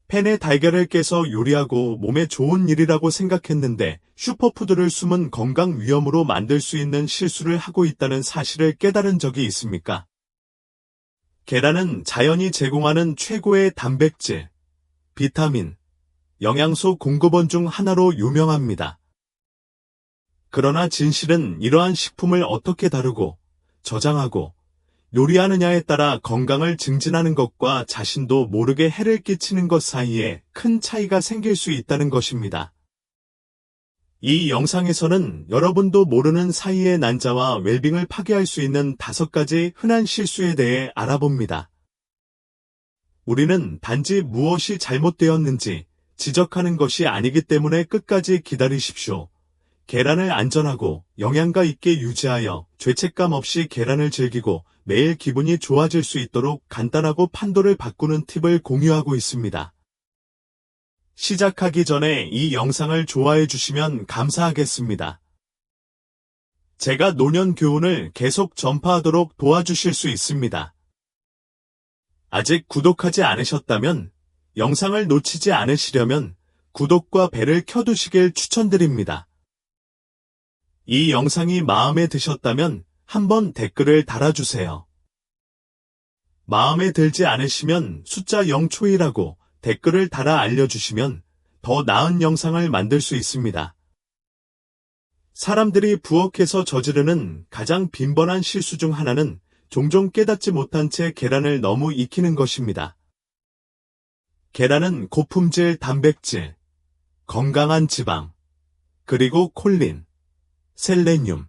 팬에 달걀을 깨서 요리하고 몸에 좋은 일이라고 생각했는데 슈퍼푸드를 숨은 건강 위험으로 만들 수 있는 실수를 하고 있다는 사실을 깨달은 적이 있습니까? 계란은 자연이 제공하는 최고의 단백질, 비타민, 영양소 공급원 중 하나로 유명합니다. 그러나 진실은 이러한 식품을 어떻게 다루고, 저장하고, 요리하느냐에 따라 건강을 증진하는 것과 자신도 모르게 해를 끼치는 것 사이에 큰 차이가 생길 수 있다는 것입니다. 이 영상에서는 여러분도 모르는 사이의 난자와 웰빙을 파괴할 수 있는 5가지 흔한 실수에 대해 알아봅니다. 우리는 단지 무엇이 잘못되었는지 지적하는 것이 아니기 때문에 끝까지 기다리십시오. 계란을 안전하고 영양가 있게 유지하여 죄책감 없이 계란을 즐기고 매일 기분이 좋아질 수 있도록 간단하고 판도를 바꾸는 팁을 공유하고 있습니다. 시작하기 전에 이 영상을 좋아해 주시면 감사하겠습니다. 제가 노년 교훈을 계속 전파하도록 도와주실 수 있습니다. 아직 구독하지 않으셨다면 영상을 놓치지 않으시려면 구독과 벨을 켜두시길 추천드립니다. 이 영상이 마음에 드셨다면 한번 댓글을 달아주세요. 마음에 들지 않으시면 숫자 0초이라고 댓글을 달아 알려주시면 더 나은 영상을 만들 수 있습니다. 사람들이 부엌에서 저지르는 가장 빈번한 실수 중 하나는 종종 깨닫지 못한 채 계란을 너무 익히는 것입니다. 계란은 고품질 단백질, 건강한 지방, 그리고 콜린, 셀레늄,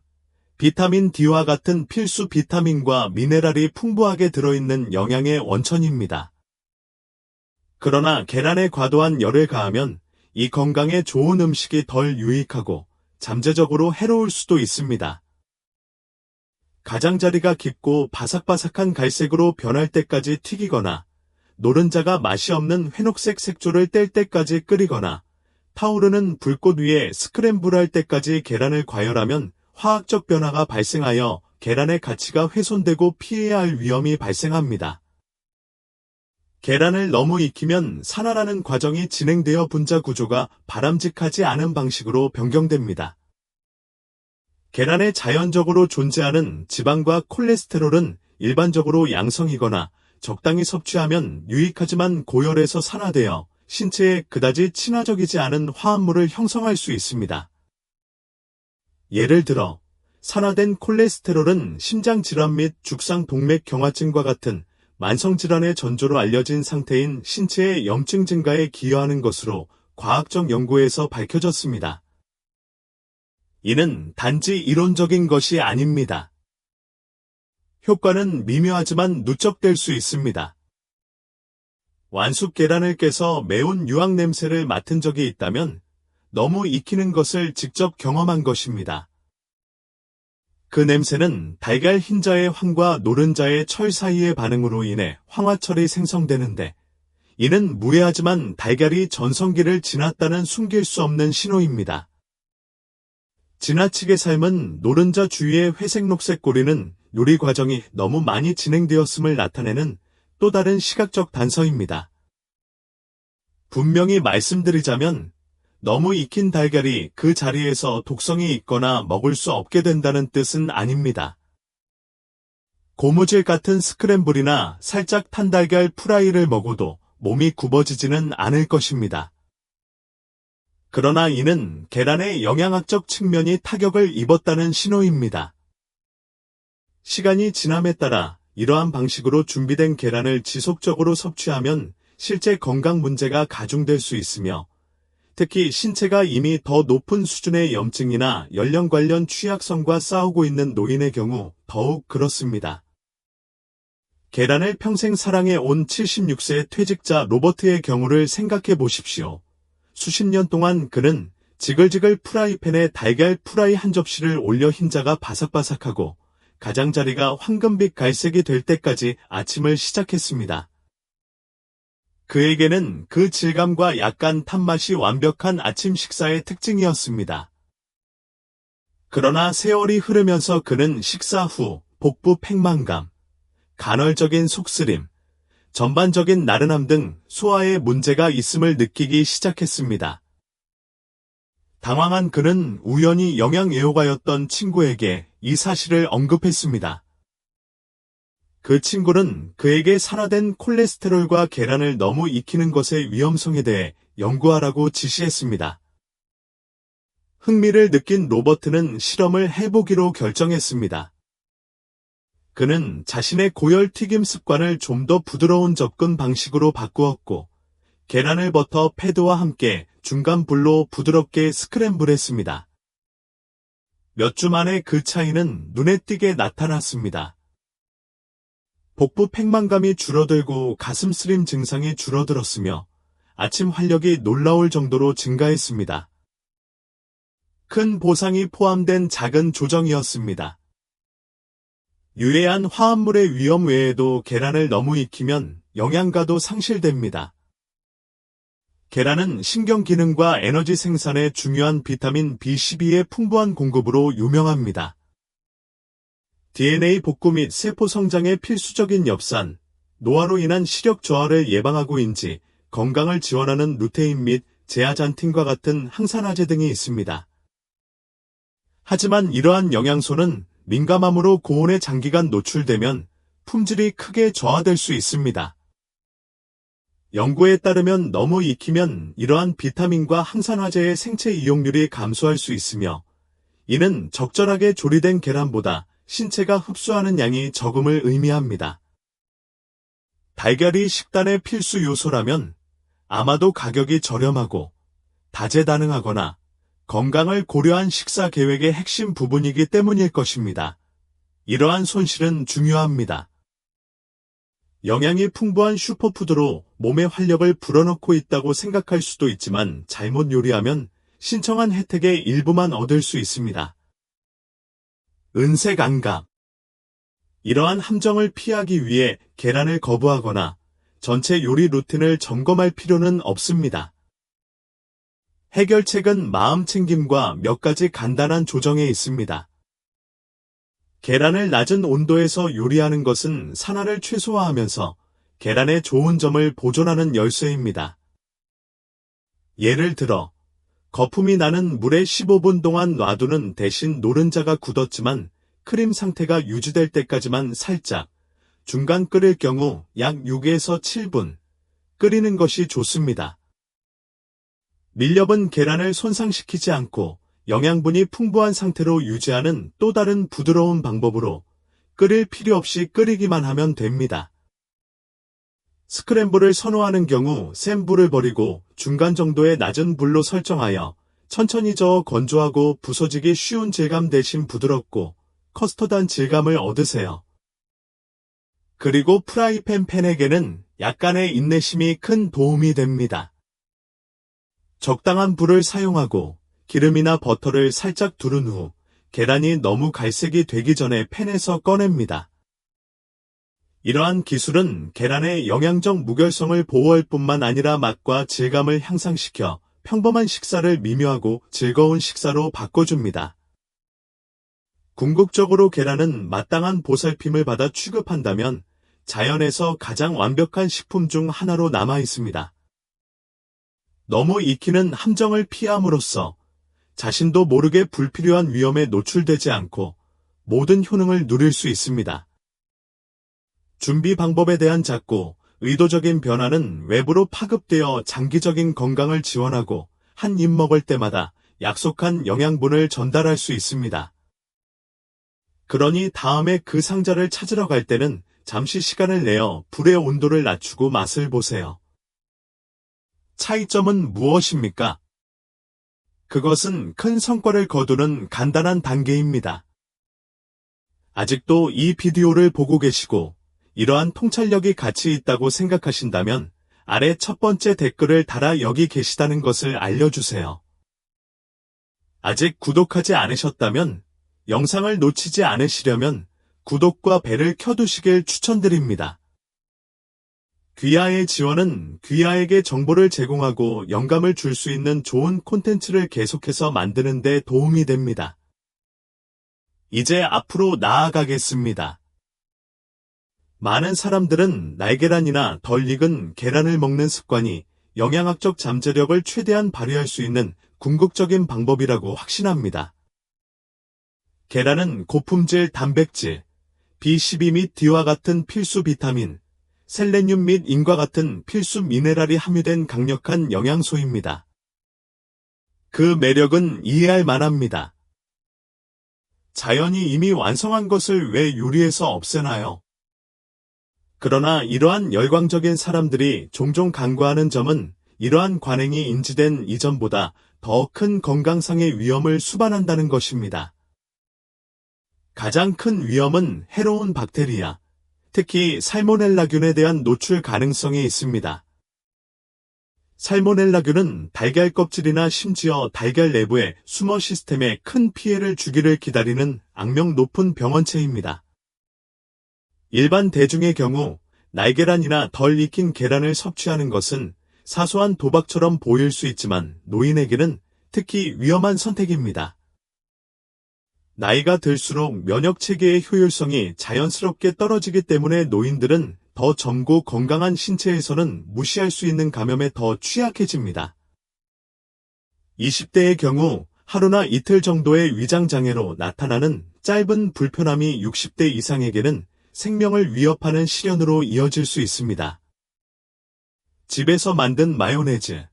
비타민 D와 같은 필수 비타민과 미네랄이 풍부하게 들어있는 영양의 원천입니다. 그러나 계란에 과도한 열을 가하면 이 건강에 좋은 음식이 덜 유익하고 잠재적으로 해로울 수도 있습니다. 가장자리가 깊고 바삭바삭한 갈색으로 변할 때까지 튀기거나 노른자가 맛이 없는 회녹색 색조를 뗄 때까지 끓이거나 타오르는 불꽃 위에 스크램블할 때까지 계란을 과열하면 화학적 변화가 발생하여 계란의 가치가 훼손되고 피해야 할 위험이 발생합니다. 계란을 너무 익히면 산화라는 과정이 진행되어 분자 구조가 바람직하지 않은 방식으로 변경됩니다. 계란에 자연적으로 존재하는 지방과 콜레스테롤은 일반적으로 양성이거나 적당히 섭취하면 유익하지만 고열에서 산화되어 신체에 그다지 친화적이지 않은 화합물을 형성할 수 있습니다. 예를 들어 산화된 콜레스테롤은 심장질환 및 죽상동맥경화증과 같은 만성질환의 전조로 알려진 상태인 신체의 염증 증가에 기여하는 것으로 과학적 연구에서 밝혀졌습니다. 이는 단지 이론적인 것이 아닙니다. 효과는 미묘하지만 누적될 수 있습니다. 완숙 계란을 깨서 매운 유황 냄새를 맡은 적이 있다면 너무 익히는 것을 직접 경험한 것입니다. 그 냄새는 달걀 흰자의 황과 노른자의 철 사이의 반응으로 인해 황화철이 생성되는데 이는 무해하지만 달걀이 전성기를 지났다는 숨길 수 없는 신호입니다. 지나치게 삶은 노른자 주위의 회색 녹색 고리는 요리 과정이 너무 많이 진행되었음을 나타내는 또 다른 시각적 단서입니다. 분명히 말씀드리자면 너무 익힌 달걀이 그 자리에서 독성이 있거나 먹을 수 없게 된다는 뜻은 아닙니다. 고무줄 같은 스크램블이나 살짝 탄 달걀 프라이를 먹어도 몸이 굽어지지는 않을 것입니다. 그러나 이는 계란의 영양학적 측면이 타격을 입었다는 신호입니다. 시간이 지남에 따라 이러한 방식으로 준비된 계란을 지속적으로 섭취하면 실제 건강 문제가 가중될 수 있으며 특히 신체가 이미 더 높은 수준의 염증이나 연령 관련 취약성과 싸우고 있는 노인의 경우 더욱 그렇습니다. 계란을 평생 사랑해 온 76세 퇴직자 로버트의 경우를 생각해 보십시오. 수십 년 동안 그는 지글지글 프라이팬에 달걀 프라이 한 접시를 올려 흰자가 바삭바삭하고 가장자리가 황금빛 갈색이 될 때까지 아침을 시작했습니다. 그에게는 그 질감과 약간 탄맛이 완벽한 아침 식사의 특징이었습니다. 그러나 세월이 흐르면서 그는 식사 후 복부 팽만감, 간헐적인 속쓰림, 전반적인 나른함 등 소화에 문제가 있음을 느끼기 시작했습니다. 당황한 그는 우연히 영양애호가였던 친구에게 이 사실을 언급했습니다. 그 친구는 그에게 산화된 콜레스테롤과 계란을 너무 익히는 것의 위험성에 대해 연구하라고 지시했습니다. 흥미를 느낀 로버트는 실험을 해보기로 결정했습니다. 그는 자신의 고열 튀김 습관을 좀 더 부드러운 접근 방식으로 바꾸었고, 계란을 버터 패드와 함께 중간 불로 부드럽게 스크램블했습니다. 몇 주 만에 그 차이는 눈에 띄게 나타났습니다. 복부 팽만감이 줄어들고 가슴 쓰림 증상이 줄어들었으며 아침 활력이 놀라울 정도로 증가했습니다. 큰 보상이 포함된 작은 조정이었습니다. 유해한 화합물의 위험 외에도 계란을 너무 익히면 영양가도 상실됩니다. 계란은 신경 기능과 에너지 생산에 중요한 비타민 B12의 풍부한 공급으로 유명합니다. DNA 복구 및 세포 성장에 필수적인 엽산, 노화로 인한 시력 저하를 예방하고인지 건강을 지원하는 루테인 및 제아잔틴과 같은 항산화제 등이 있습니다. 하지만 이러한 영양소는 민감함으로 고온에 장기간 노출되면 품질이 크게 저하될 수 있습니다. 연구에 따르면 너무 익히면 이러한 비타민과 항산화제의 생체 이용률이 감소할 수 있으며, 이는 적절하게 조리된 계란보다 신체가 흡수하는 양이 적음을 의미합니다. 달걀이 식단의 필수 요소라면 아마도 가격이 저렴하고 다재다능하거나 건강을 고려한 식사 계획의 핵심 부분이기 때문일 것입니다. 이러한 손실은 중요합니다. 영양이 풍부한 슈퍼푸드로 몸의 활력을 불어넣고 있다고 생각할 수도 있지만 잘못 요리하면 신청한 혜택의 일부만 얻을 수 있습니다. 은색 안감. 이러한 함정을 피하기 위해 계란을 거부하거나 전체 요리 루틴을 점검할 필요는 없습니다. 해결책은 마음 챙김과 몇 가지 간단한 조정에 있습니다. 계란을 낮은 온도에서 요리하는 것은 산화를 최소화하면서 계란의 좋은 점을 보존하는 열쇠입니다. 예를 들어, 거품이 나는 물에 15분 동안 놔두는 대신 노른자가 굳었지만 크림 상태가 유지될 때까지만 살짝, 중간 끓일 경우 약 6에서 7분 끓이는 것이 좋습니다. 밀렵은 계란을 손상시키지 않고 영양분이 풍부한 상태로 유지하는 또 다른 부드러운 방법으로 끓일 필요 없이 끓이기만 하면 됩니다. 스크램블을 선호하는 경우 센 불을 버리고 중간 정도의 낮은 불로 설정하여 천천히 저어 건조하고 부서지기 쉬운 질감 대신 부드럽고 커스터드한 질감을 얻으세요. 그리고 프라이팬 팬에게는 약간의 인내심이 큰 도움이 됩니다. 적당한 불을 사용하고 기름이나 버터를 살짝 두른 후 계란이 너무 갈색이 되기 전에 팬에서 꺼냅니다. 이러한 기술은 계란의 영양적 무결성을 보호할 뿐만 아니라 맛과 질감을 향상시켜 평범한 식사를 미묘하고 즐거운 식사로 바꿔줍니다. 궁극적으로 계란은 마땅한 보살핌을 받아 취급한다면 자연에서 가장 완벽한 식품 중 하나로 남아 있습니다. 너무 익히는 함정을 피함으로써 자신도 모르게 불필요한 위험에 노출되지 않고 모든 효능을 누릴 수 있습니다. 준비 방법에 대한 작고 의도적인 변화는 외부로 파급되어 장기적인 건강을 지원하고 한 입 먹을 때마다 약속한 영양분을 전달할 수 있습니다. 그러니 다음에 그 상자를 찾으러 갈 때는 잠시 시간을 내어 불의 온도를 낮추고 맛을 보세요. 차이점은 무엇입니까? 그것은 큰 성과를 거두는 간단한 단계입니다. 아직도 이 비디오를 보고 계시고 이러한 통찰력이 가치 있다고 생각하신다면 아래 첫 번째 댓글을 달아 여기 계시다는 것을 알려주세요. 아직 구독하지 않으셨다면 영상을 놓치지 않으시려면 구독과 벨을 켜두시길 추천드립니다. 귀하의 지원은 귀하에게 정보를 제공하고 영감을 줄 수 있는 좋은 콘텐츠를 계속해서 만드는 데 도움이 됩니다. 이제 앞으로 나아가겠습니다. 많은 사람들은 날계란이나 덜 익은 계란을 먹는 습관이 영양학적 잠재력을 최대한 발휘할 수 있는 궁극적인 방법이라고 확신합니다. 계란은 고품질 단백질, B12 및 D와 같은 필수 비타민, 셀레늄 및 인과 같은 필수 미네랄이 함유된 강력한 영양소입니다. 그 매력은 이해할 만합니다. 자연이 이미 완성한 것을 왜 요리해서 없애나요? 그러나 이러한 열광적인 사람들이 종종 간과하는 점은 이러한 관행이 인지된 이전보다 더 큰 건강상의 위험을 수반한다는 것입니다. 가장 큰 위험은 해로운 박테리아, 특히 살모넬라균에 대한 노출 가능성이 있습니다. 살모넬라균은 달걀 껍질이나 심지어 달걀 내부의 수모 시스템에 큰 피해를 주기를 기다리는 악명 높은 병원체입니다. 일반 대중의 경우 날계란이나 덜 익힌 계란을 섭취하는 것은 사소한 도박처럼 보일 수 있지만 노인에게는 특히 위험한 선택입니다. 나이가 들수록 면역체계의 효율성이 자연스럽게 떨어지기 때문에 노인들은 더 젊고 건강한 신체에서는 무시할 수 있는 감염에 더 취약해집니다. 20대의 경우 하루나 이틀 정도의 위장장애로 나타나는 짧은 불편함이 60대 이상에게는 생명을 위협하는 시련으로 이어질 수 있습니다. 집에서 만든 마요네즈,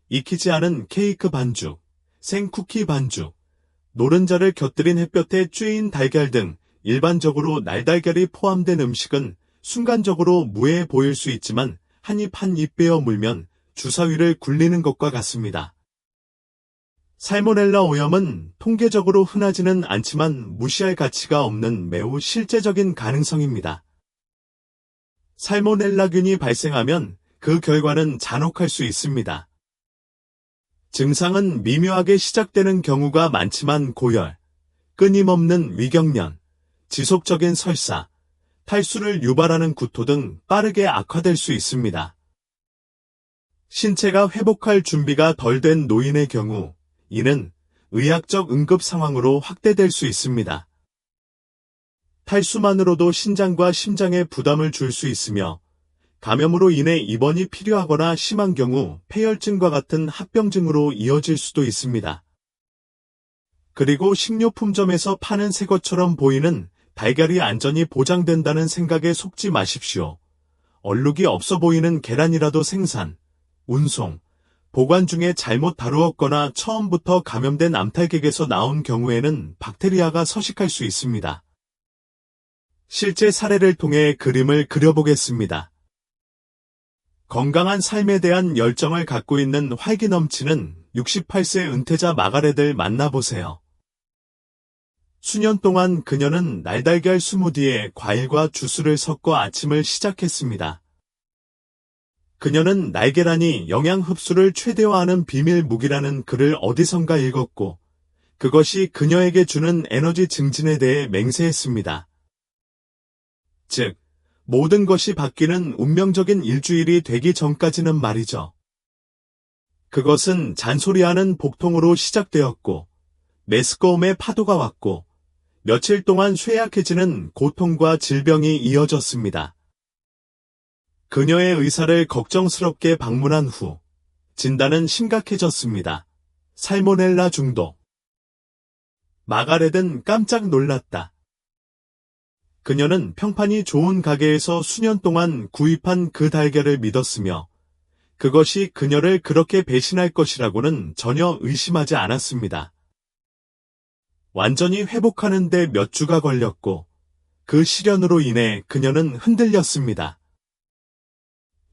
익히지 않은 케이크 반죽, 생쿠키 반죽, 노른자를 곁들인 햇볕에 쬐인 달걀 등 일반적으로 날달걀이 포함된 음식은 순간적으로 무해해 보일 수 있지만 한 입 한 입 베어 물면 주사위를 굴리는 것과 같습니다. 살모넬라 오염은 통계적으로 흔하지는 않지만 무시할 가치가 없는 매우 실제적인 가능성입니다. 살모넬라균이 발생하면 그 결과는 잔혹할 수 있습니다. 증상은 미묘하게 시작되는 경우가 많지만 고열, 끊임없는 위경련, 지속적인 설사, 탈수를 유발하는 구토 등 빠르게 악화될 수 있습니다. 신체가 회복할 준비가 덜 된 노인의 경우 이는 의학적 응급 상황으로 확대될 수 있습니다. 탈수만으로도 신장과 심장에 부담을 줄 수 있으며 감염으로 인해 입원이 필요하거나 심한 경우 폐혈증과 같은 합병증으로 이어질 수도 있습니다. 그리고 식료품점에서 파는 새 것처럼 보이는 달걀이 안전이 보장된다는 생각에 속지 마십시오. 얼룩이 없어 보이는 계란이라도 생산, 운송, 보관 중에 잘못 다루었거나 처음부터 감염된 암탉에게서 나온 경우에는 박테리아가 서식할 수 있습니다. 실제 사례를 통해 그림을 그려보겠습니다. 건강한 삶에 대한 열정을 갖고 있는 활기 넘치는 68세 은퇴자 마가렛을 만나보세요. 수년 동안 그녀는 날달걀 스무디에 과일과 주스를 섞어 아침을 시작했습니다. 그녀는 날계란이 영양 흡수를 최대화하는 비밀 무기라는 글을 어디선가 읽었고, 그것이 그녀에게 주는 에너지 증진에 대해 맹세했습니다. 즉, 모든 것이 바뀌는 운명적인 일주일이 되기 전까지는 말이죠. 그것은 잔소리하는 복통으로 시작되었고, 메스꺼움의 파도가 왔고, 며칠 동안 쇠약해지는 고통과 질병이 이어졌습니다. 그녀의 의사를 걱정스럽게 방문한 후 진단은 심각해졌습니다. 살모넬라 중독. 마가렛은 깜짝 놀랐다. 그녀는 평판이 좋은 가게에서 수년 동안 구입한 그 달걀을 믿었으며 그것이 그녀를 그렇게 배신할 것이라고는 전혀 의심하지 않았습니다. 완전히 회복하는 데 몇 주가 걸렸고 그 시련으로 인해 그녀는 흔들렸습니다.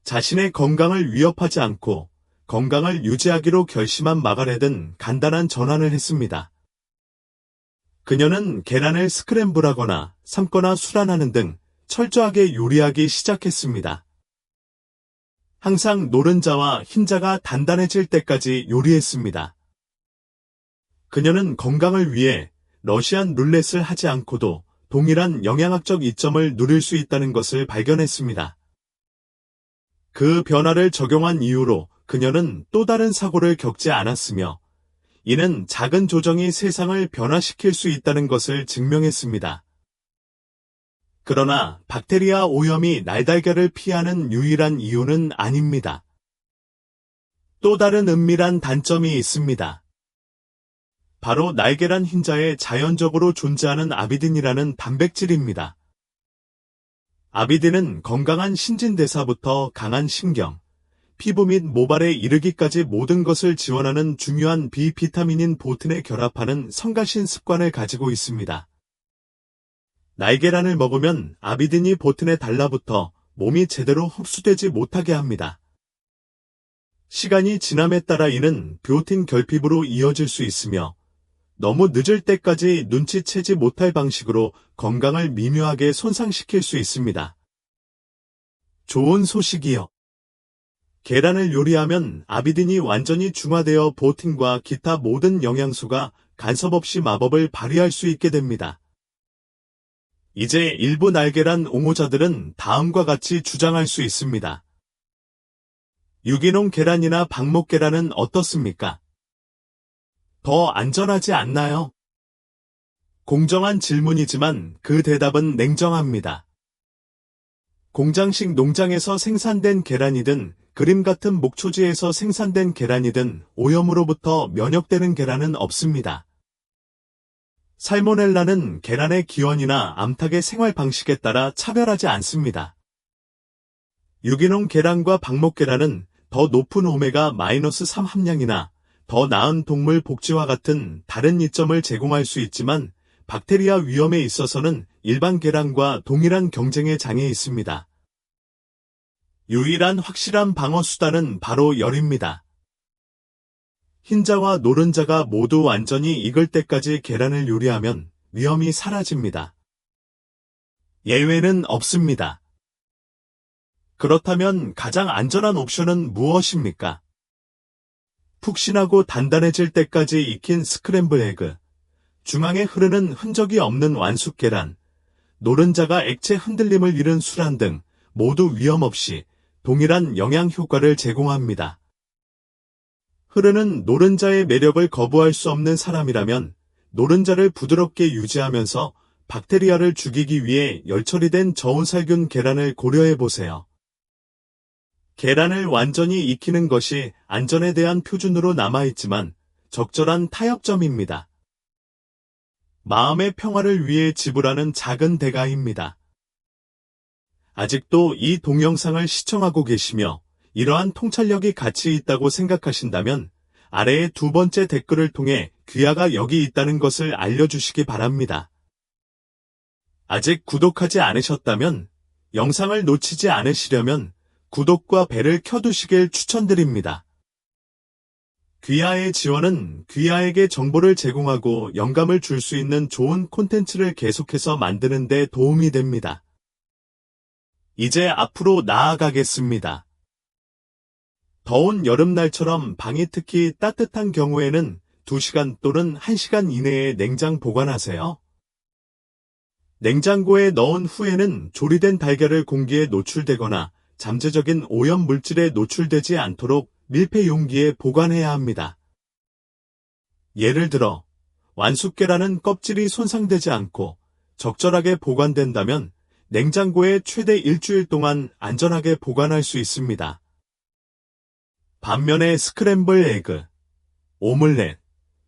자신의 건강을 위협하지 않고 건강을 유지하기로 결심한 마가렛은 간단한 전환을 했습니다. 그녀는 계란을 스크램블하거나 삶거나 수란하는 등 철저하게 요리하기 시작했습니다. 항상 노른자와 흰자가 단단해질 때까지 요리했습니다. 그녀는 건강을 위해 러시안 룰렛을 하지 않고도 동일한 영양학적 이점을 누릴 수 있다는 것을 발견했습니다. 그 변화를 적용한 이후로 그녀는 또 다른 사고를 겪지 않았으며 이는 작은 조정이 세상을 변화시킬 수 있다는 것을 증명했습니다. 그러나 박테리아 오염이 날달걀을 피하는 유일한 이유는 아닙니다. 또 다른 은밀한 단점이 있습니다. 바로 날계란 흰자에 자연적으로 존재하는 아비딘이라는 단백질입니다. 아비딘은 건강한 신진대사부터 강한 신경, 피부 및 모발에 이르기까지 모든 것을 지원하는 중요한 비타민인 보튼에 결합하는 성가신 습관을 가지고 있습니다. 날계란을 먹으면 아비딘이 보튼에 달라붙어 몸이 제대로 흡수되지 못하게 합니다. 시간이 지남에 따라 이는 비오틴 결핍으로 이어질 수 있으며 너무 늦을 때까지 눈치채지 못할 방식으로 건강을 미묘하게 손상시킬 수 있습니다. 좋은 소식이요. 계란을 요리하면 아비딘이 완전히 중화되어 보튼과 기타 모든 영양소가 간섭 없이 마법을 발휘할 수 있게 됩니다. 이제 일부 날계란 옹호자들은 다음과 같이 주장할 수 있습니다. 유기농 계란이나 방목 계란은 어떻습니까? 더 안전하지 않나요? 공정한 질문이지만 그 대답은 냉정합니다. 공장식 농장에서 생산된 계란이든 그림 같은 목초지에서 생산된 계란이든 오염으로부터 면역되는 계란은 없습니다. 살모넬라는 계란의 기원이나 암탉의 생활 방식에 따라 차별하지 않습니다. 유기농 계란과 방목 계란은 더 높은 오메가-3 함량이나 더 나은 동물 복지와 같은 다른 이점을 제공할 수 있지만 박테리아 위험에 있어서는 일반 계란과 동일한 경쟁의 장에 있습니다. 유일한 확실한 방어 수단은 바로 열입니다. 흰자와 노른자가 모두 완전히 익을 때까지 계란을 요리하면 위험이 사라집니다. 예외는 없습니다. 그렇다면 가장 안전한 옵션은 무엇입니까? 푹신하고 단단해질 때까지 익힌 스크램블 에그, 중앙에 흐르는 흔적이 없는 완숙 계란, 노른자가 액체 흔들림을 잃은 수란 등 모두 위험 없이 동일한 영양 효과를 제공합니다. 흐르는 노른자의 매력을 거부할 수 없는 사람이라면 노른자를 부드럽게 유지하면서 박테리아를 죽이기 위해 열처리된 저온살균 계란을 고려해 보세요. 계란을 완전히 익히는 것이 안전에 대한 표준으로 남아있지만 적절한 타협점입니다. 마음의 평화를 위해 지불하는 작은 대가입니다. 아직도 이 동영상을 시청하고 계시며 이러한 통찰력이 가치 있다고 생각하신다면 아래의 두 번째 댓글을 통해 귀하가 여기 있다는 것을 알려주시기 바랍니다. 아직 구독하지 않으셨다면 영상을 놓치지 않으시려면 구독과 벨을 켜두시길 추천드립니다. 귀하의 지원은 귀하에게 정보를 제공하고 영감을 줄 수 있는 좋은 콘텐츠를 계속해서 만드는 데 도움이 됩니다. 이제 앞으로 나아가겠습니다. 더운 여름날처럼 방이 특히 따뜻한 경우에는 2시간 또는 1시간 이내에 냉장 보관하세요. 냉장고에 넣은 후에는 조리된 달걀을 공기에 노출되거나 잠재적인 오염 물질에 노출되지 않도록 밀폐 용기에 보관해야 합니다. 예를 들어 완숙 계란은 껍질이 손상되지 않고 적절하게 보관된다면 냉장고에 최대 일주일 동안 안전하게 보관할 수 있습니다. 반면에 스크램블 에그, 오믈렛,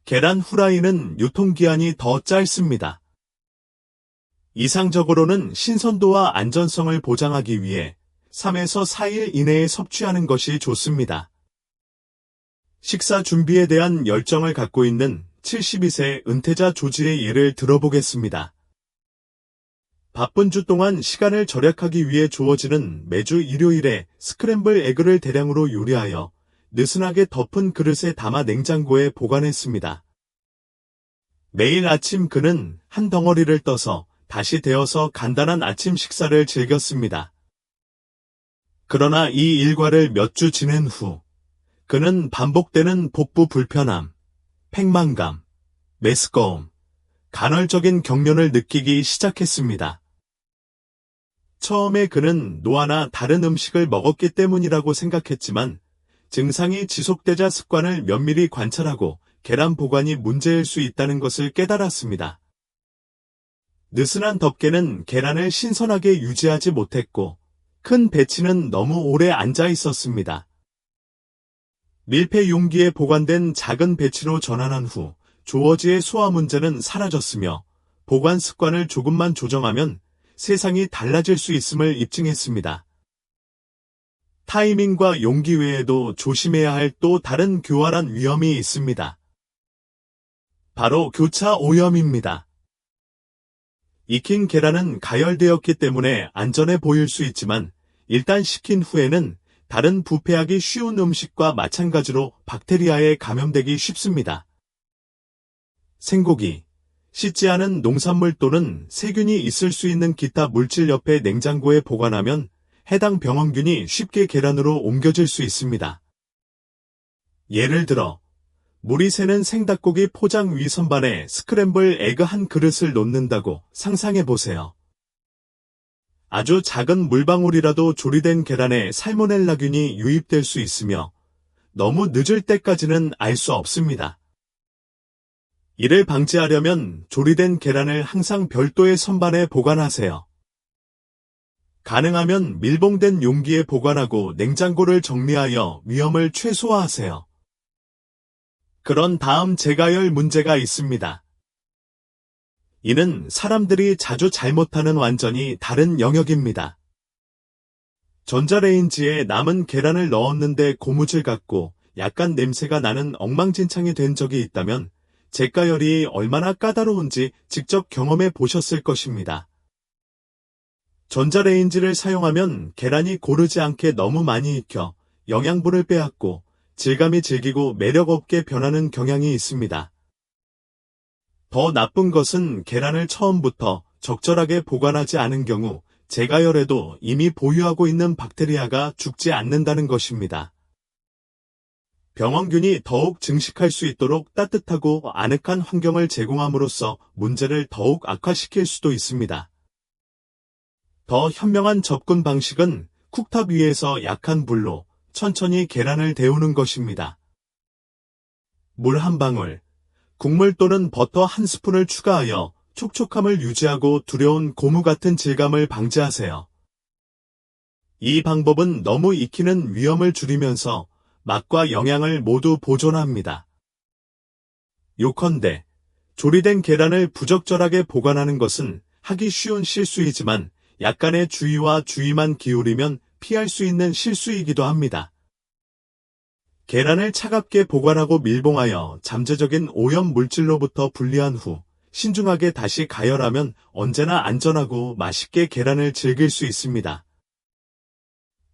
계란 후라이는 유통기한이 더 짧습니다. 이상적으로는 신선도와 안전성을 보장하기 위해 3에서 4일 이내에 섭취하는 것이 좋습니다. 식사 준비에 대한 열정을 갖고 있는 72세 은퇴자 조지의 예를 들어보겠습니다. 바쁜 주 동안 시간을 절약하기 위해 주어지는 매주 일요일에 스크램블 에그를 대량으로 요리하여 느슨하게 덮은 그릇에 담아 냉장고에 보관했습니다. 매일 아침 그는 한 덩어리를 떠서 다시 데워서 간단한 아침 식사를 즐겼습니다. 그러나 이 일과를 몇 주 지낸 후 그는 반복되는 복부 불편함, 팽만감, 메스꺼움, 간헐적인 경련을 느끼기 시작했습니다. 처음에 그는 노화나 다른 음식을 먹었기 때문이라고 생각했지만 증상이 지속되자 습관을 면밀히 관찰하고 계란 보관이 문제일 수 있다는 것을 깨달았습니다. 느슨한 덮개는 계란을 신선하게 유지하지 못했고, 큰 배치는 너무 오래 앉아 있었습니다. 밀폐 용기에 보관된 작은 배치로 전환한 후 주어지의 소화 문제는 사라졌으며 보관 습관을 조금만 조정하면 세상이 달라질 수 있음을 입증했습니다. 타이밍과 용기 외에도 조심해야 할 또 다른 교활한 위험이 있습니다. 바로 교차 오염입니다. 익힌 계란은 가열되었기 때문에 안전해 보일 수 있지만 일단 식힌 후에는 다른 부패하기 쉬운 음식과 마찬가지로 박테리아에 감염되기 쉽습니다. 생고기, 씻지 않은 농산물 또는 세균이 있을 수 있는 기타 물질 옆에 냉장고에 보관하면 해당 병원균이 쉽게 계란으로 옮겨질 수 있습니다. 예를 들어 물이 새는 생닭고기 포장 위 선반에 스크램블 에그 한 그릇을 놓는다고 상상해 보세요. 아주 작은 물방울이라도 조리된 계란에 살모넬라균이 유입될 수 있으며 너무 늦을 때까지는 알 수 없습니다. 이를 방지하려면 조리된 계란을 항상 별도의 선반에 보관하세요. 가능하면 밀봉된 용기에 보관하고 냉장고를 정리하여 위험을 최소화하세요. 그런 다음 재가열 문제가 있습니다. 이는 사람들이 자주 잘못하는 완전히 다른 영역입니다. 전자레인지에 남은 계란을 넣었는데 고무줄 같고 약간 냄새가 나는 엉망진창이 된 적이 있다면 재가열이 얼마나 까다로운지 직접 경험해 보셨을 것입니다. 전자레인지를 사용하면 계란이 고르지 않게 너무 많이 익혀 영양분을 빼앗고 질감이 질기고 매력없게 변하는 경향이 있습니다. 더 나쁜 것은 계란을 처음부터 적절하게 보관하지 않은 경우 재가열에도 이미 보유하고 있는 박테리아가 죽지 않는다는 것입니다. 병원균이 더욱 증식할 수 있도록 따뜻하고 아늑한 환경을 제공함으로써 문제를 더욱 악화시킬 수도 있습니다. 더 현명한 접근 방식은 쿡탑 위에서 약한 불로 천천히 계란을 데우는 것입니다. 물 한 방울, 국물 또는 버터 한 스푼을 추가하여 촉촉함을 유지하고 두려운 고무 같은 질감을 방지하세요. 이 방법은 너무 익히는 위험을 줄이면서 맛과 영양을 모두 보존합니다. 요컨대 조리된 계란을 부적절하게 보관하는 것은 하기 쉬운 실수이지만 약간의 주의와 주의만 기울이면 피할 수 있는 실수이기도 합니다. 계란을 차갑게 보관하고 밀봉하여 잠재적인 오염 물질로부터 분리한 후 신중하게 다시 가열하면 언제나 안전하고 맛있게 계란을 즐길 수 있습니다.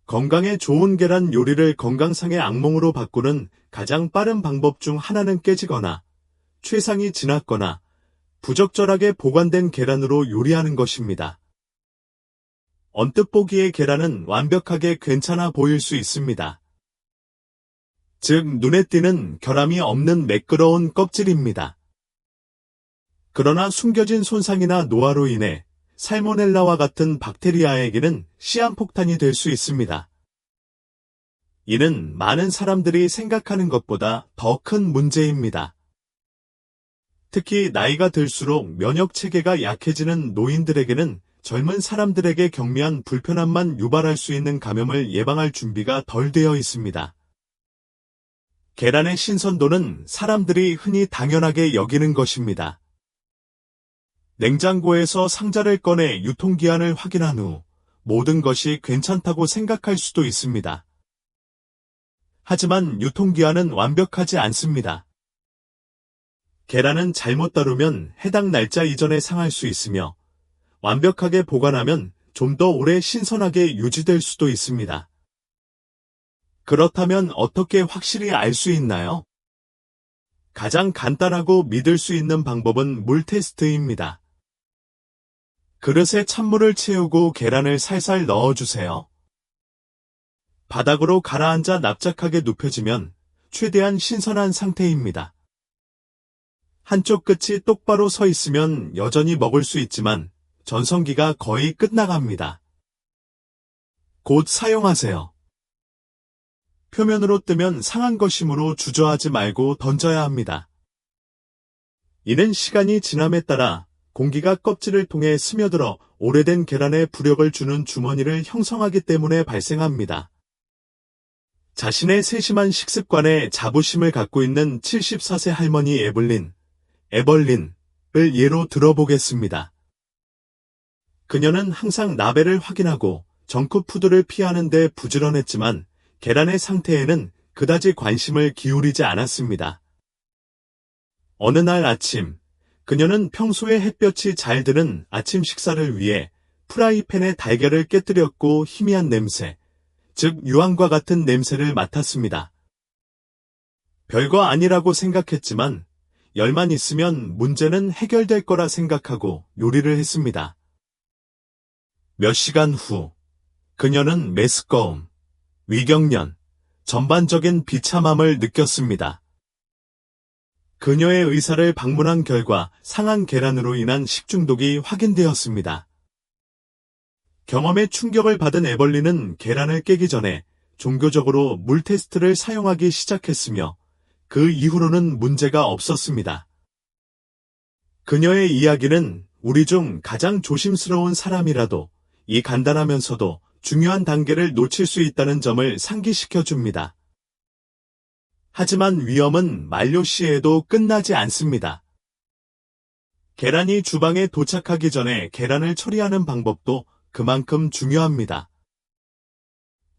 건강에 좋은 계란 요리를 건강상의 악몽으로 바꾸는 가장 빠른 방법 중 하나는 깨지거나 최상이 지났거나 부적절하게 보관된 계란으로 요리하는 것입니다. 언뜻 보기에 계란은 완벽하게 괜찮아 보일 수 있습니다. 즉 눈에 띄는 결함이 없는 매끄러운 껍질입니다. 그러나 숨겨진 손상이나 노화로 인해 살모넬라와 같은 박테리아에게는 시한폭탄이 될 수 있습니다. 이는 많은 사람들이 생각하는 것보다 더 큰 문제입니다. 특히 나이가 들수록 면역 체계가 약해지는 노인들에게는 젊은 사람들에게 경미한 불편함만 유발할 수 있는 감염을 예방할 준비가 덜 되어 있습니다. 계란의 신선도는 사람들이 흔히 당연하게 여기는 것입니다. 냉장고에서 상자를 꺼내 유통기한을 확인한 후 모든 것이 괜찮다고 생각할 수도 있습니다. 하지만 유통기한은 완벽하지 않습니다. 계란은 잘못 다루면 해당 날짜 이전에 상할 수 있으며 완벽하게 보관하면 좀 더 오래 신선하게 유지될 수도 있습니다. 그렇다면 어떻게 확실히 알 수 있나요? 가장 간단하고 믿을 수 있는 방법은 물 테스트입니다. 그릇에 찬물을 채우고 계란을 살살 넣어주세요. 바닥으로 가라앉아 납작하게 눕혀지면 최대한 신선한 상태입니다. 한쪽 끝이 똑바로 서 있으면 여전히 먹을 수 있지만 전성기가 거의 끝나갑니다. 곧 사용하세요. 표면으로 뜨면 상한 것이므로 주저하지 말고 던져야 합니다. 이는 시간이 지남에 따라 공기가 껍질을 통해 스며들어 오래된 계란에 부력을 주는 주머니를 형성하기 때문에 발생합니다. 자신의 세심한 식습관에 자부심을 갖고 있는 74세 할머니 에벌린을 예로 들어보겠습니다. 그녀는 항상 라벨을 확인하고 정크푸드를 피하는 데 부지런했지만 계란의 상태에는 그다지 관심을 기울이지 않았습니다. 어느 날 아침, 그녀는 평소에 햇볕이 잘 드는 아침 식사를 위해 프라이팬에 달걀을 깨뜨렸고 희미한 냄새, 즉 유황과 같은 냄새를 맡았습니다. 별거 아니라고 생각했지만 열만 있으면 문제는 해결될 거라 생각하고 요리를 했습니다. 몇 시간 후, 그녀는 메스꺼움, 위경련, 전반적인 비참함을 느꼈습니다. 그녀의 의사를 방문한 결과 상한 계란으로 인한 식중독이 확인되었습니다. 경험에 충격을 받은 에벌린은 계란을 깨기 전에 종교적으로 물 테스트를 사용하기 시작했으며 그 이후로는 문제가 없었습니다. 그녀의 이야기는 우리 중 가장 조심스러운 사람이라도 이 간단하면서도 중요한 단계를 놓칠 수 있다는 점을 상기시켜 줍니다. 하지만 위험은 만료 시에도 끝나지 않습니다. 계란이 주방에 도착하기 전에 계란을 처리하는 방법도 그만큼 중요합니다.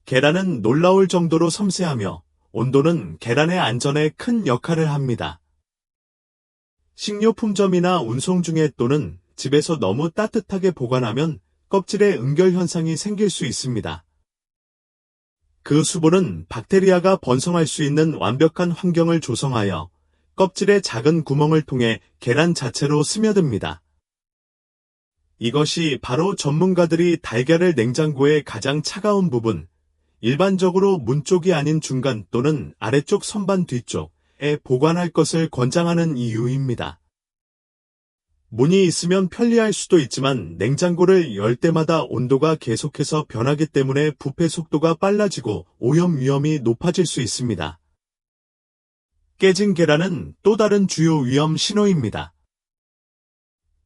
계란은 놀라울 정도로 섬세하며 온도는 계란의 안전에 큰 역할을 합니다. 식료품점이나 운송 중에 또는 집에서 너무 따뜻하게 보관하면 껍질에 응결 현상이 생길 수 있습니다. 그 수분은 박테리아가 번성할 수 있는 완벽한 환경을 조성하여 껍질의 작은 구멍을 통해 계란 자체로 스며듭니다. 이것이 바로 전문가들이 달걀을 냉장고의 가장 차가운 부분, 일반적으로 문 쪽이 아닌 중간 또는 아래쪽 선반 뒤쪽에 보관할 것을 권장하는 이유입니다. 문이 있으면 편리할 수도 있지만 냉장고를 열 때마다 온도가 계속해서 변하기 때문에 부패 속도가 빨라지고 오염 위험이 높아질 수 있습니다. 깨진 계란은 또 다른 주요 위험 신호입니다.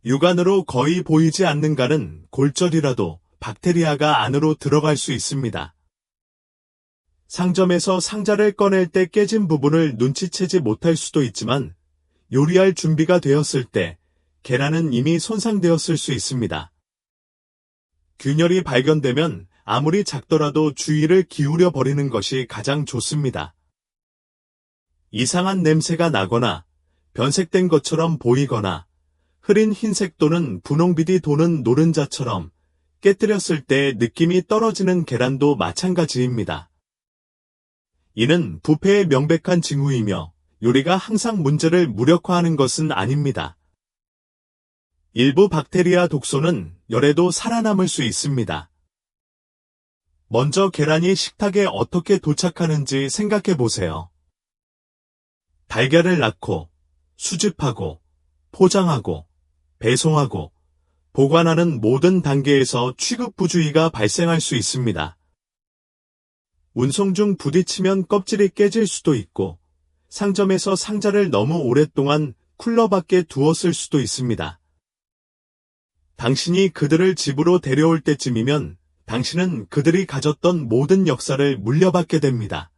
육안으로 거의 보이지 않는 간은 골절이라도 박테리아가 안으로 들어갈 수 있습니다. 상점에서 상자를 꺼낼 때 깨진 부분을 눈치채지 못할 수도 있지만 요리할 준비가 되었을 때 계란은 이미 손상되었을 수 있습니다. 균열이 발견되면 아무리 작더라도 주의를 기울여 버리는 것이 가장 좋습니다. 이상한 냄새가 나거나 변색된 것처럼 보이거나 흐린 흰색 또는 분홍빛이 도는 노른자처럼 깨뜨렸을 때 느낌이 떨어지는 계란도 마찬가지입니다. 이는 부패의 명백한 징후이며 요리가 항상 문제를 무력화하는 것은 아닙니다. 일부 박테리아 독소는 열에도 살아남을 수 있습니다. 먼저 계란이 식탁에 어떻게 도착하는지 생각해 보세요. 달걀을 낳고, 수집하고, 포장하고, 배송하고, 보관하는 모든 단계에서 취급부주의가 발생할 수 있습니다. 운송 중 부딪히면 껍질이 깨질 수도 있고, 상점에서 상자를 너무 오랫동안 쿨러 밖에 두었을 수도 있습니다. 당신이 그들을 집으로 데려올 때쯤이면 당신은 그들이 가졌던 모든 역사를 물려받게 됩니다.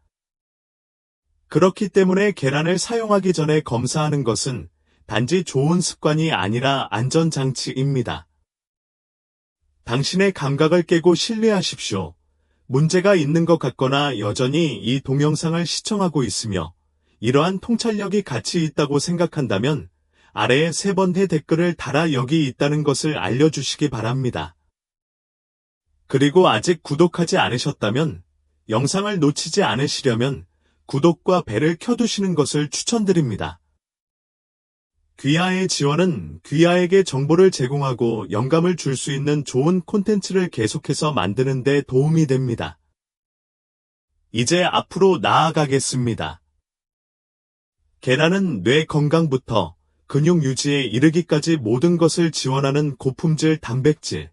그렇기 때문에 계란을 사용하기 전에 검사하는 것은 단지 좋은 습관이 아니라 안전장치입니다. 당신의 감각을 깨고 신뢰하십시오. 문제가 있는 것 같거나 여전히 이 동영상을 시청하고 있으며 이러한 통찰력이 가치 있다고 생각한다면 아래에 3번의 댓글을 달아 여기 있다는 것을 알려주시기 바랍니다. 그리고 아직 구독하지 않으셨다면 영상을 놓치지 않으시려면 구독과 벨을 켜두시는 것을 추천드립니다. 귀하의 지원은 귀하에게 정보를 제공하고 영감을 줄 수 있는 좋은 콘텐츠를 계속해서 만드는 데 도움이 됩니다. 이제 앞으로 나아가겠습니다. 계란은 뇌 건강부터 근육 유지에 이르기까지 모든 것을 지원하는 고품질 단백질,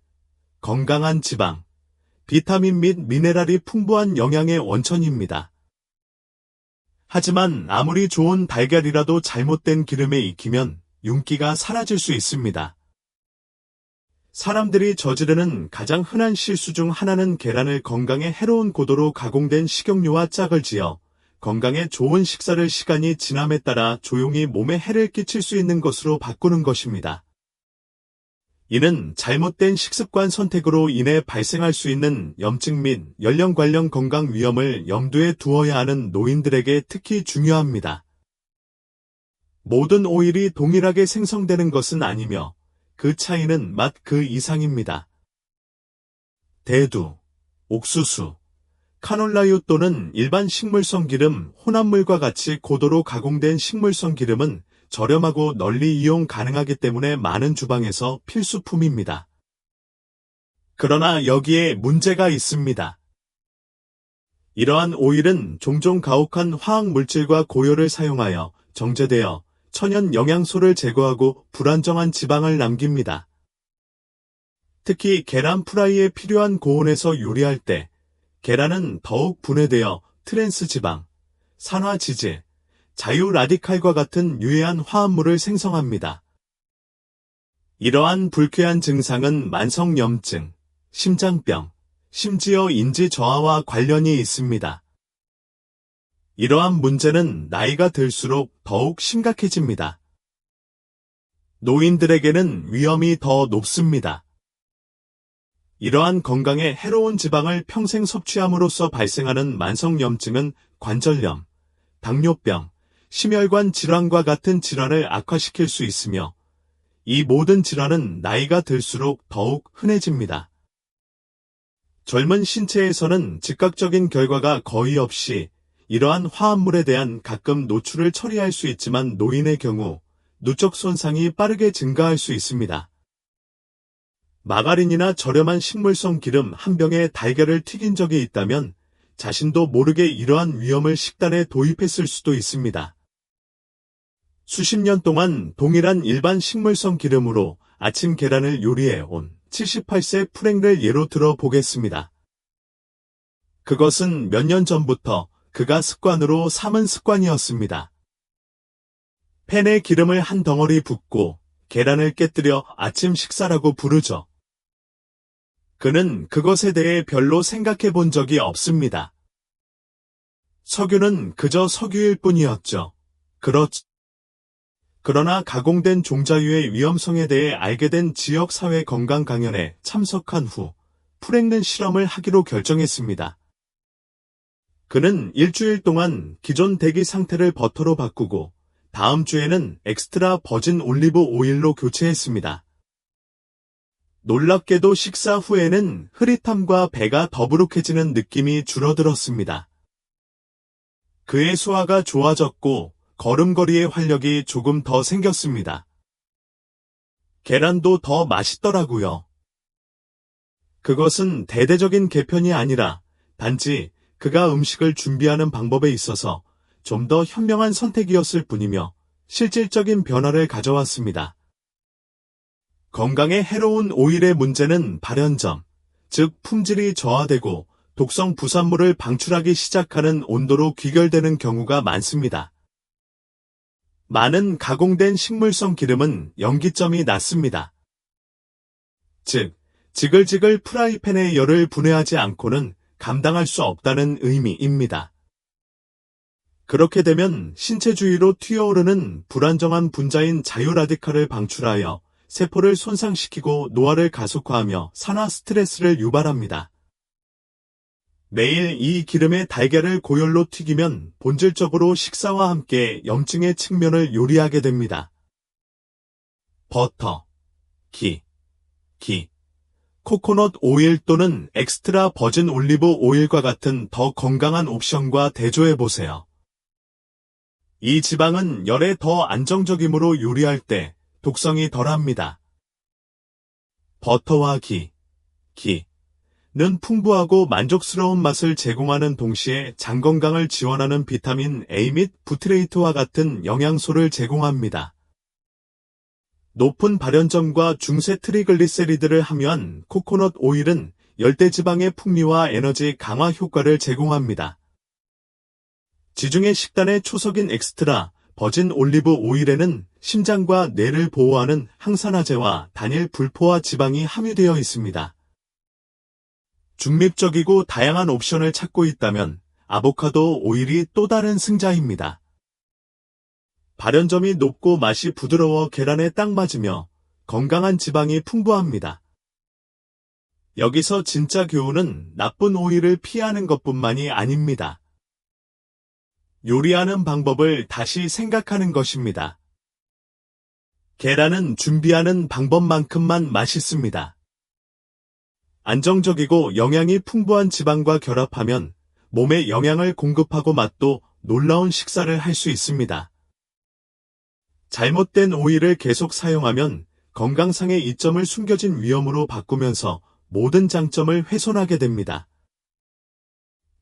건강한 지방, 비타민 및 미네랄이 풍부한 영양의 원천입니다. 하지만 아무리 좋은 달걀이라도 잘못된 기름에 익히면 윤기가 사라질 수 있습니다. 사람들이 저지르는 가장 흔한 실수 중 하나는 계란을 건강에 해로운 고도로 가공된 식용유와 짝을 지어 건강에 좋은 식사를 시간이 지남에 따라 조용히 몸에 해를 끼칠 수 있는 것으로 바꾸는 것입니다. 이는 잘못된 식습관 선택으로 인해 발생할 수 있는 염증 및 연령 관련 건강 위험을 염두에 두어야 하는 노인들에게 특히 중요합니다. 모든 오일이 동일하게 생성되는 것은 아니며 그 차이는 맛 그 이상입니다. 대두, 옥수수, 카놀라유 또는 일반 식물성 기름, 혼합물과 같이 고도로 가공된 식물성 기름은 저렴하고 널리 이용 가능하기 때문에 많은 주방에서 필수품입니다. 그러나 여기에 문제가 있습니다. 이러한 오일은 종종 가혹한 화학물질과 고열을 사용하여 정제되어 천연 영양소를 제거하고 불안정한 지방을 남깁니다. 특히 계란 프라이에 필요한 고온에서 요리할 때 계란은 더욱 분해되어 트랜스 지방, 산화 지질, 자유 라디칼과 같은 유해한 화합물을 생성합니다. 이러한 불쾌한 증상은 만성염증, 심장병, 심지어 인지 저하와 관련이 있습니다. 이러한 문제는 나이가 들수록 더욱 심각해집니다. 노인들에게는 위험이 더 높습니다. 이러한 건강에 해로운 지방을 평생 섭취함으로써 발생하는 만성염증은 관절염, 당뇨병, 심혈관 질환과 같은 질환을 악화시킬 수 있으며 이 모든 질환은 나이가 들수록 더욱 흔해집니다. 젊은 신체에서는 즉각적인 결과가 거의 없이 이러한 화합물에 대한 가끔 노출을 처리할 수 있지만 노인의 경우 누적 손상이 빠르게 증가할 수 있습니다. 마가린이나 저렴한 식물성 기름 한 병에 달걀을 튀긴 적이 있다면 자신도 모르게 이러한 위험을 식단에 도입했을 수도 있습니다. 수십 년 동안 동일한 일반 식물성 기름으로 아침 계란을 요리해 온 78세 프랭를 예로 들어 보겠습니다. 그것은 몇 년 전부터 그가 습관으로 삼은 습관이었습니다. 팬에 기름을 한 덩어리 붓고 계란을 깨뜨려 아침 식사라고 부르죠. 그는 그것에 대해 별로 생각해 본 적이 없습니다. 석유는 그저 석유일 뿐이었죠. 그러나 가공된 종자유의 위험성에 대해 알게 된 지역사회 건강 강연에 참석한 후 프랭는 실험을 하기로 결정했습니다. 그는 일주일 동안 기존 대기 상태를 버터로 바꾸고 다음 주에는 엑스트라 버진 올리브 오일로 교체했습니다. 놀랍게도 식사 후에는 흐릿함과 배가 더부룩해지는 느낌이 줄어들었습니다. 그의 소화가 좋아졌고 걸음걸이의 활력이 조금 더 생겼습니다. 계란도 더 맛있더라고요. 그것은 대대적인 개편이 아니라 단지 그가 음식을 준비하는 방법에 있어서 좀 더 현명한 선택이었을 뿐이며 실질적인 변화를 가져왔습니다. 건강에 해로운 오일의 문제는 발현점, 즉 품질이 저하되고 독성 부산물을 방출하기 시작하는 온도로 귀결되는 경우가 많습니다. 많은 가공된 식물성 기름은 연기점이 낮습니다. 즉, 지글지글 프라이팬의 열을 분해하지 않고는 감당할 수 없다는 의미입니다. 그렇게 되면 신체 주위로 튀어오르는 불안정한 분자인 자유라디칼을 방출하여 세포를 손상시키고 노화를 가속화하며 산화 스트레스를 유발합니다. 매일 이 기름의 달걀을 고열로 튀기면 본질적으로 식사와 함께 염증의 측면을 요리하게 됩니다. 버터, 기, 코코넛 오일 또는 엑스트라 버진 올리브 오일과 같은 더 건강한 옵션과 대조해보세요. 이 지방은 열에 더 안정적이므로 요리할 때 독성이 덜합니다. 버터와 기는 풍부하고 만족스러운 맛을 제공하는 동시에 장 건강을 지원하는 비타민 A 및 부트레이트와 같은 영양소를 제공합니다. 높은 발연점과 중세 트리글리세리드를 함유한 코코넛 오일은 열대지방의 풍미와 에너지 강화 효과를 제공합니다. 지중해 식단의 초석인 엑스트라 버진 올리브 오일에는 심장과 뇌를 보호하는 항산화제와 단일 불포화 지방이 함유되어 있습니다. 중립적이고 다양한 옵션을 찾고 있다면 아보카도 오일이 또 다른 승자입니다. 발연점이 높고 맛이 부드러워 계란에 딱 맞으며 건강한 지방이 풍부합니다. 여기서 진짜 교훈은 나쁜 오일을 피하는 것뿐만이 아닙니다. 요리하는 방법을 다시 생각하는 것입니다. 계란은 준비하는 방법만큼만 맛있습니다. 안정적이고 영양이 풍부한 지방과 결합하면 몸에 영양을 공급하고 맛도 놀라운 식사를 할 수 있습니다. 잘못된 오일을 계속 사용하면 건강상의 이점을 숨겨진 위험으로 바꾸면서 모든 장점을 훼손하게 됩니다.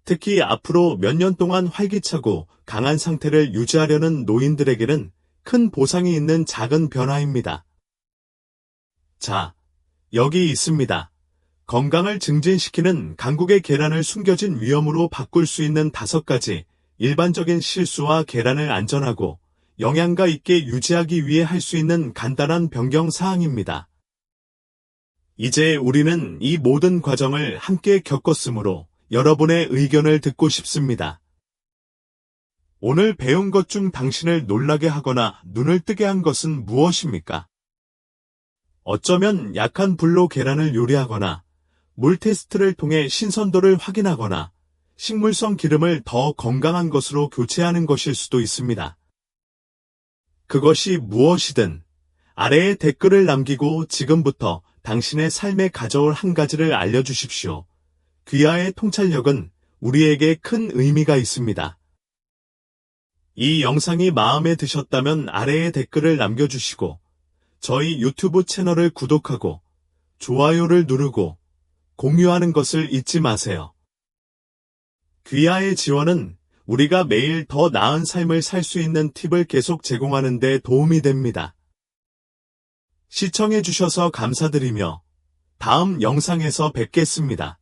특히 앞으로 몇 년 동안 활기차고 강한 상태를 유지하려는 노인들에게는 큰 보상이 있는 작은 변화입니다. 자, 여기 있습니다. 건강을 증진시키는 강국의 계란을 숨겨진 위험으로 바꿀 수 있는 5가지 일반적인 실수와 계란을 안전하고 영양가 있게 유지하기 위해 할 수 있는 간단한 변경 사항입니다. 이제 우리는 이 모든 과정을 함께 겪었으므로 여러분의 의견을 듣고 싶습니다. 오늘 배운 것 중 당신을 놀라게 하거나 눈을 뜨게 한 것은 무엇입니까? 어쩌면 약한 불로 계란을 요리하거나 물 테스트를 통해 신선도를 확인하거나 식물성 기름을 더 건강한 것으로 교체하는 것일 수도 있습니다. 그것이 무엇이든 아래에 댓글을 남기고 지금부터 당신의 삶에 가져올 한 가지를 알려주십시오. 귀하의 통찰력은 우리에게 큰 의미가 있습니다. 이 영상이 마음에 드셨다면 아래에 댓글을 남겨주시고 저희 유튜브 채널을 구독하고 좋아요를 누르고 공유하는 것을 잊지 마세요. 귀하의 지원은 우리가 매일 더 나은 삶을 살 수 있는 팁을 계속 제공하는 데 도움이 됩니다. 시청해주셔서 감사드리며 다음 영상에서 뵙겠습니다.